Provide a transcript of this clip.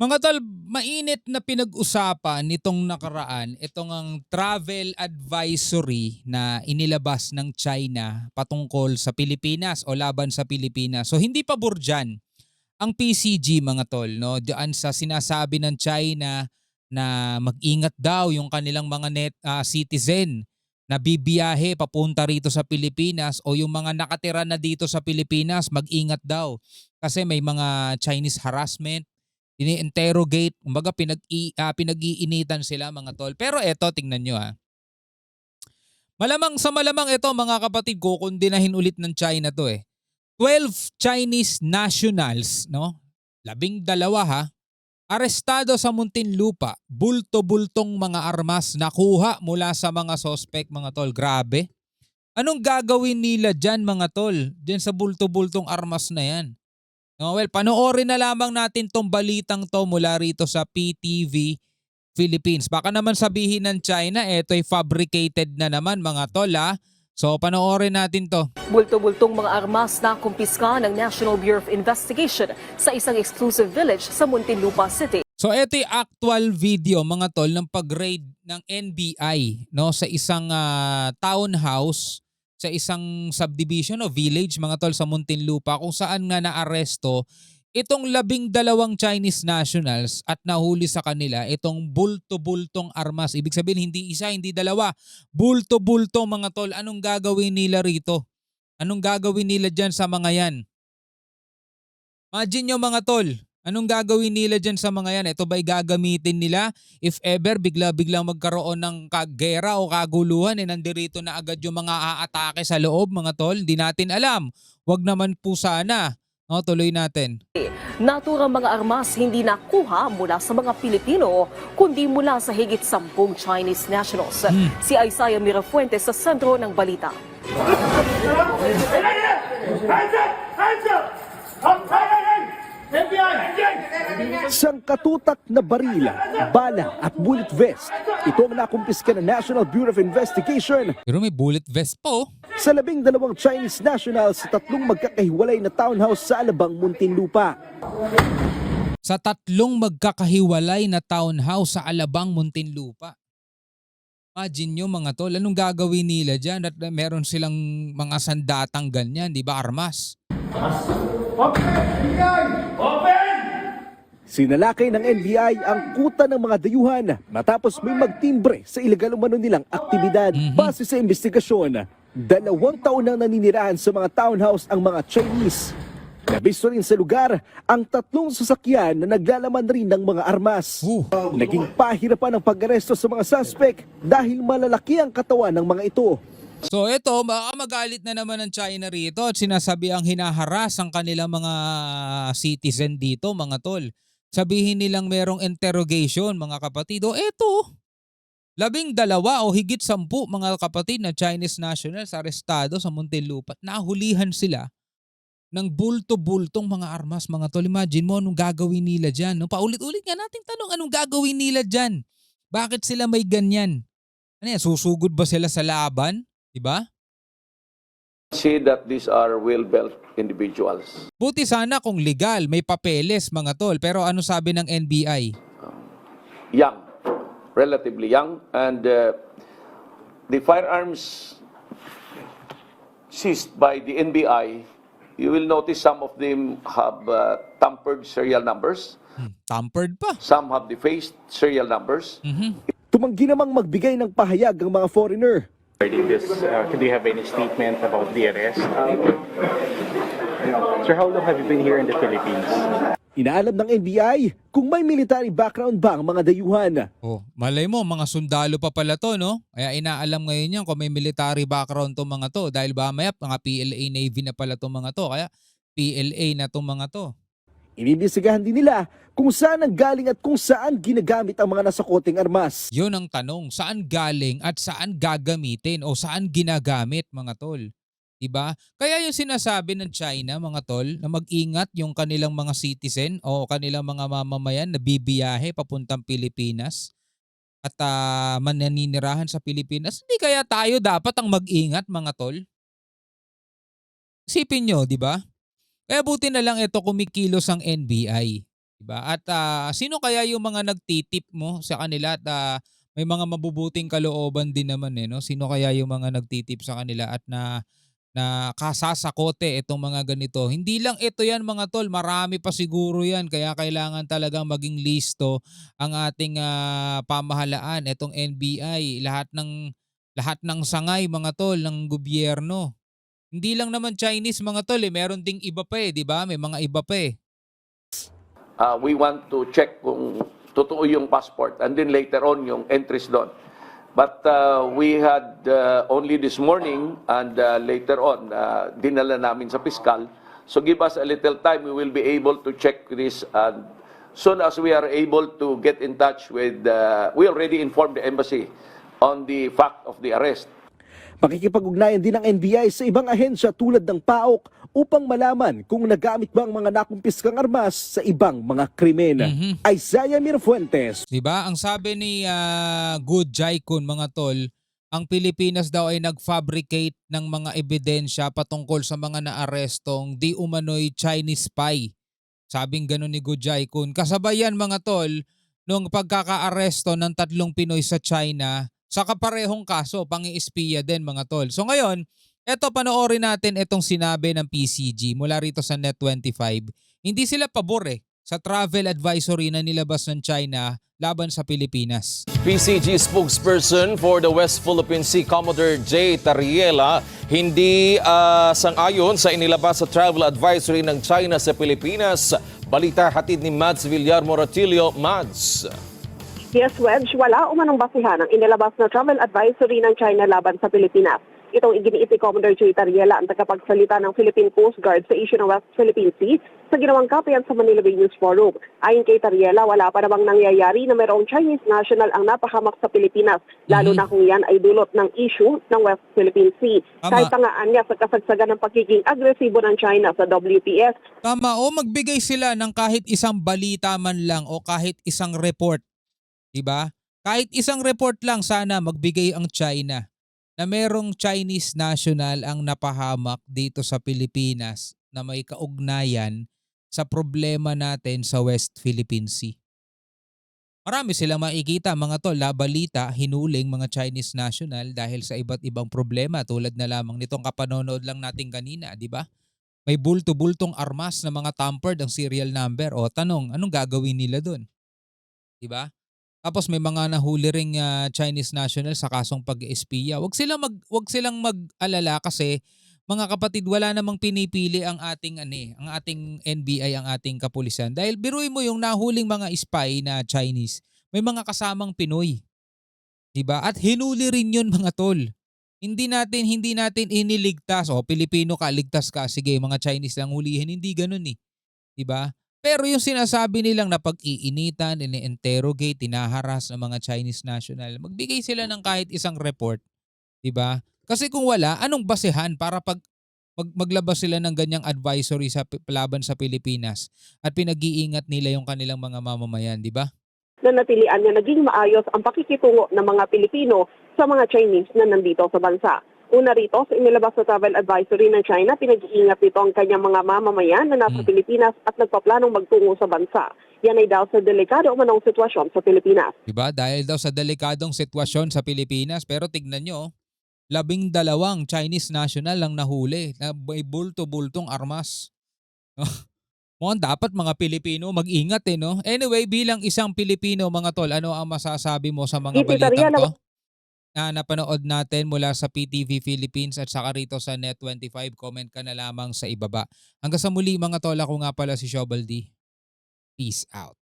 Mga tol, mainit na pinag-usapan nitong nakaraan itong ang travel advisory na inilabas ng China patungkol sa Pilipinas o laban sa Pilipinas. So hindi pabor dyan ang PCG mga tol, no? Diyan sa sinasabi ng China na mag-ingat daw yung kanilang mga citizen na bibiyahe papunta rito sa Pilipinas o yung mga nakatira na dito sa Pilipinas, mag-ingat daw kasi may mga Chinese harassment, ini-interrogate, kumbaga pinag-iinitan sila mga tol. Pero eto, tingnan nyo ha. Malamang sa malamang ito mga kapatid, kukundinahin ulit ng China to eh. 12 Chinese nationals, no? 12 ha, arestado sa Muntinlupa, bulto-bultong mga armas nakuha mula sa mga sospek mga tol. Grabe. Anong gagawin nila dyan mga tol? Dyan sa bulto-bultong armas na yan. No, well, panoorin na lamang natin tong balitang to mula rito sa PTV Philippines. Baka naman sabihin ng China, eto'y fabricated na naman mga tol ha. So panoorin natin to. Bulto-bultong mga armas na kumpiska ng National Bureau of Investigation sa isang exclusive village sa Muntinlupa City. So ito yung actual video mga tol ng pag-raid ng NBI no sa isang townhouse sa isang subdivision o village mga tol sa Muntinlupa kung saan nga naaresto itong 12 Chinese nationals at nahuli sa kanila itong bulto-bultong armas. Ibig sabihin hindi isa, hindi dalawa. Bulto-bulto mga tol. Anong gagawin nila rito? Anong gagawin nila dyan sa mga yan? Imagine nyo mga tol. Anong gagawin nila dyan sa mga yan? Ito ba'y gagamitin nila? If ever, bigla-biglang magkaroon ng kagera o kaguluhan, nandirito na agad yung mga aatake sa loob, mga tol. Di natin alam. Wag naman po sana. No, tuloy natin. Naturang mga armas hindi nakuha mula sa mga Pilipino, kundi mula sa higit 10 Chinese nationals. Si Isaiah Mirafuentes sa sentro ng balita. Sangkatutak na baril, bala at bullet vest. Ito ang nakumpiska ng National Bureau of Investigation Pero may bullet vest po. sa 12 Chinese nationals sa 3 magkakahiwalay na townhouse sa Alabang, Muntinlupa. Sa 3 magkakahiwalay na townhouse sa Alabang, Muntinlupa. Imagine nyo mga tol, anong gagawin nila dyan at meron silang mga sandatang ganyan, di ba, armas? Sinalakay ng NBI ang kuta ng mga dayuhan matapos may magtimbre sa ilegal umano nilang aktibidad. Base sa investigasyon, 2 taon nang naninirahan sa mga townhouse ang mga Chinese. Nabisto rin sa lugar ang 3 sasakyan na naglalaman rin ng mga armas. Naging pahirapan ang pag-aresto sa mga suspect dahil malalaki ang katawan ng mga ito. So ito, baka magalit na naman ng China rito at sinasabi ang hinaharas ang kanilang mga citizen dito mga tol. Sabihin nilang merong interrogation mga kapatid. O eto, 12 o higit 10 mga kapatid na Chinese nationals arestado sa Muntinlupa. Nahulihan sila ng bulto-bultong mga armas mga tol. Imagine mo anong gagawin nila dyan. No? Paulit-ulit nga nating tanong, anong gagawin nila dyan? Bakit sila may ganyan? Ano yan, susugod ba sila sa laban? Diba? See that these are well-built individuals. Buti sana kung legal, may papeles mga tol. Pero ano sabi ng NBI? Young, relatively young, and the firearms seized by the NBI, you will notice some of them have tampered serial numbers. Tampered pa. Some have defaced serial numbers. Tumanggi namang magbigay ng pahayag ang mga foreigner. Could you have any statement about the arrest? Sir, how long have you been here in the Philippines? Inaalam ng NBI kung may military background ba ang mga dayuhan. Oh, malay mo, mga sundalo pa pala to, no? Kaya inaalam ngayon yan kung may military background to mga to. Dahil ba maya, mga PLA Navy na pala to mga to. Kaya PLA na to mga to. Iniimbestigahan din nila kung saan ang galing at kung saan ginagamit ang mga nasakoting armas. Yun ang tanong, saan galing at saan gagamitin o saan ginagamit mga tol? Diba? Kaya yung sinasabi ng China mga tol na mag-ingat yung kanilang mga citizen o kanilang mga mamamayan na bibiyahe papuntang Pilipinas at mananinirahan sa Pilipinas, hindi kaya tayo dapat ang mag-ingat mga tol? Isipin nyo, di ba? Kaya buti na lang ito kumikilos ang NBI. Diba? At sino kaya yung mga nagtitip mo sa kanila at may mga mabubuting kalooban din naman eh, no? Sino kaya yung mga nagtitip sa kanila at na kasasakote itong mga ganito. Hindi lang ito yan mga tol, marami pa siguro yan. Kaya kailangan talagang maging listo ang ating pamahalaan, itong NBI, lahat ng sangay mga tol ng gobyerno. Hindi lang naman Chinese mga tol eh, meron ding iba pa eh, di ba? May mga iba pa eh. We want to check kung totoo yung passport and then later on yung entries doon. But we had only this morning and later on, dinala namin sa piskal. So give us a little time, we will be able to check this. And soon as we are able to get in touch with, we already informed the embassy on the fact of the arrest. Makikipag-ugnayan din ng NBI sa ibang ahensya tulad ng PAOK upang malaman kung nagamit ba ang mga nakumpiskang armas sa ibang mga krimen. Isaiah Mirafuentes. Diba? Ang sabi ni Good Jaikun mga tol, ang Pilipinas daw ay nag-fabricate ng mga ebidensya patungkol sa mga naarestong di umano'y Chinese spy. Sabing gano'n ni Good Jaikun. Kasabay yan mga tol nung pagkaka-aresto ng 3 Pinoy sa China sa kaparehong kaso, pang-iispiya din mga tol. So ngayon, eto panoorin natin itong sinabi ng PCG mula rito sa Net25. Hindi sila pabor sa travel advisory na nilabas ng China laban sa Pilipinas. PCG spokesperson for the West Philippine Sea, Commodore J. Tariela, hindi sang-ayon sa inilabas sa travel advisory ng China sa Pilipinas. Balita hatid ni Mads Villar Moratilio. Mads. Yes, Wedge, wala umanong basihan ang inilabas na travel advisory ng China laban sa Pilipinas. Itong iginiit ni Commodore J. Tariela ang tagapagsalita ng Philippine Coast Guard sa issue ng West Philippine Sea sa ginawang kapiyan sa Manila Bay News Forum. Ayon kay Tariela, wala pa namang nangyayari na mayroong Chinese national ang napahamak sa Pilipinas, lalo na kung yan ay dulot ng issue ng West Philippine Sea. Kahit tangaan niya sa kasagsagan ng pagiging agresibo ng China sa WPS. Tama, o magbigay sila ng kahit isang balita man lang o kahit isang report. Diba? Kahit isang report lang sana magbigay ang China na merong Chinese national ang napahamak dito sa Pilipinas na may kaugnayan sa problema natin sa West Philippine Sea. Marami silang makikita mga tol, balita, hinuling mga Chinese national dahil sa iba't ibang problema tulad na lamang nitong kapanonood lang natin kanina, di ba? May bulto-bultong armas na mga tampered ang serial number. O tanong, anong gagawin nila doon? Di ba? Tapos may mga nahuli ring Chinese national sa kasong pag-espiya. Wag silang mag-alala kasi mga kapatid, wala namang pinipili ang ating NBI, ang ating kapulisan. Dahil biruin mo yung nahuling mga spy na Chinese, may mga kasamang Pinoy. 'Di ba? At hinuli rin 'yun mga tol. Hindi natin iniligtas. O Pilipino ka, ligtas ka. Sige, mga Chinese lang hulihin. Hindi ganoon eh. 'Di ba? Pero yung sinasabi nilang na pag-iinitan, ini-interrogate, tinaharas ng mga Chinese national, magbigay sila ng kahit isang report, 'di ba? Kasi kung wala, anong basehan para maglabas sila ng ganyang advisory sa laban sa Pilipinas at pinag-iingat nila yung kanilang mga mamamayan, 'di ba? Nanatilian na naging maayos ang pakikitungo ng mga Pilipino sa mga Chinese na nandito sa bansa. Una rito, sa inilabas na travel advisory ng China, pinag-iingat nito ang kanyang mga mamamayan na nasa Pilipinas at nagpaplanong magtungo sa bansa. Yan ay daw sa delikado umanong sitwasyon sa Pilipinas. Diba? Dahil daw sa delikadong sitwasyon sa Pilipinas. Pero tignan nyo, 12 Chinese national lang nahuli na may bulto-bultong armas. Mukhang dapat mga Pilipino mag-ingat no? Anyway, bilang isang Pilipino mga tol, ano ang masasabi mo sa mga balitang to? Na napanood natin mula sa PTV Philippines at saka rito sa Net25, comment ka na lamang sa ibaba. Hanggang sa muli mga tol, ako nga pala si Shobal D. Peace out.